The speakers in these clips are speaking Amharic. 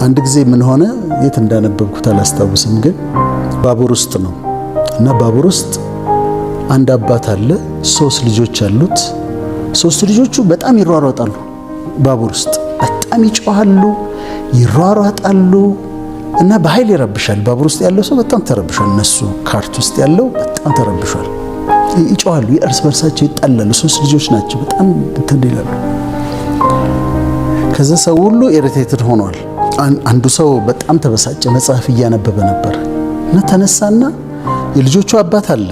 አንድ ጊዜ ምን ሆነ የት እንዳነበብኩት አላስታውስም፣ ግን ባቡር ውስጥ ነው እና ባቡር ውስጥ አንድ አባት አለ፣ 3 ልጆች አሉት። 3 ልጆቹ በጣም ይሯሯጣሉ። ባቡር ውስጥ በጣም ይጮሃሉ፣ ይሯሯጣሉ እና በኃይል ይረብሻል። ባቡር ውስጥ ያለው ሰው በጣም ተረብሿል። እነሱ ካርት ውስጥ ያለው በጣም ተረብሿል። ይጮሃሉ፣ የእርስ በርሳቸው ይጣላሉ። 3 ልጆች ናቸው። በጣም እንትን ይላሉ። ከዛ ሰው ሁሉ ኢሪቴትድ ሆኗል። አንዱ ሰው በጣም ተበሳጨ። መጽሐፍ እያነበበ ነበር እና ተነሳና የልጆቹ አባት አለ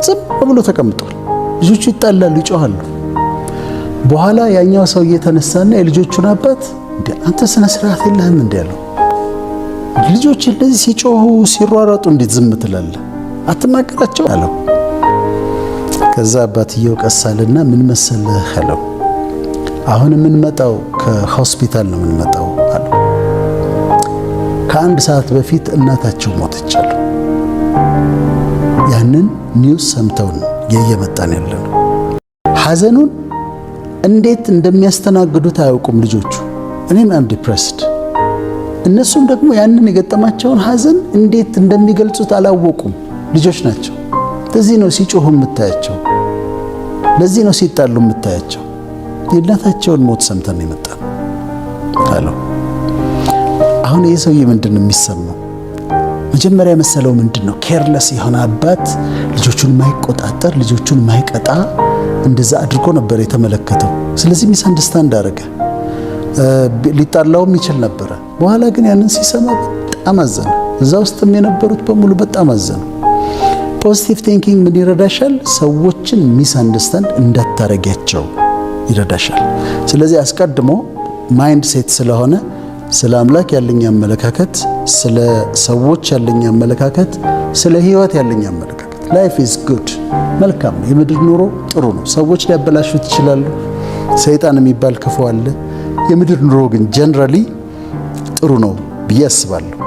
ዝም ብሎ ተቀምጧል። ልጆቹ ይጣላሉ፣ ይጮሃሉ። በኋላ ያኛው ሰው እየተነሳና የልጆቹን አባት እንዴ አንተ ስነ ስርዓት የለህም እንዴ ያለው፣ ልጆች እንደዚህ ሲጮሁ ሲሯሯጡ እንዴት ዝም ትላለህ? አትናገራቸው አለው። ከዛ አባትየው ቀሳልና ምን መሰለህ አለው፣ አሁን የምንመጣው ከሆስፒታል ነው የምንመጣው አለው። ከ1 ሰዓት በፊት እናታቸው ሞተች አለው። ያንን ኒውስ ሰምተውን የየመጣን ያለነው ሐዘኑን እንዴት እንደሚያስተናግዱት አያውቁም ልጆቹ። እኔም አም ዲፕሬስድ፣ እነሱም ደግሞ ያንን የገጠማቸውን ሐዘን እንዴት እንደሚገልጹት አላወቁም። ልጆች ናቸው። ለዚህ ነው ሲጮሁ የምታያቸው፣ ለዚህ ነው ሲጣሉ የምታያቸው። የእናታቸውን ሞት ሰምተን የመጣን አለው። አሁን ይህ ሰውዬ ምንድን ነው የሚሰማው? መጀመሪያ የመሰለው ምንድን ነው? ኬርለስ የሆነ አባት፣ ልጆቹን ማይቆጣጠር፣ ልጆቹን ማይቀጣ እንደዛ አድርጎ ነበር የተመለከተው። ስለዚህ ሚስ አንደርስታንድ አደረገ። ሊጣላውም ይችል ነበረ። በኋላ ግን ያንን ሲሰማ በጣም አዘነ። እዛ ውስጥም የነበሩት በሙሉ በጣም አዘኑ። ፖዚቲቭ ቲንኪንግ ምን ይረዳሻል? ሰዎችን ሚስ አንደርስታንድ እንዳታረጊያቸው ይረዳሻል። ስለዚህ አስቀድሞ ማይንድ ሴት ስለሆነ ስለ አምላክ ያለኝ አመለካከት፣ ስለ ሰዎች ያለኝ አመለካከት፣ ስለ ህይወት ያለኝ አመለካከት ላይፍ ኢዝ ጉድ፣ መልካም ነው። የምድር ኑሮ ጥሩ ነው። ሰዎች ሊያበላሹት ይችላሉ። ሰይጣን የሚባል ክፉ አለ። የምድር ኑሮ ግን ጀነራሊ ጥሩ ነው ብዬ አስባለሁ።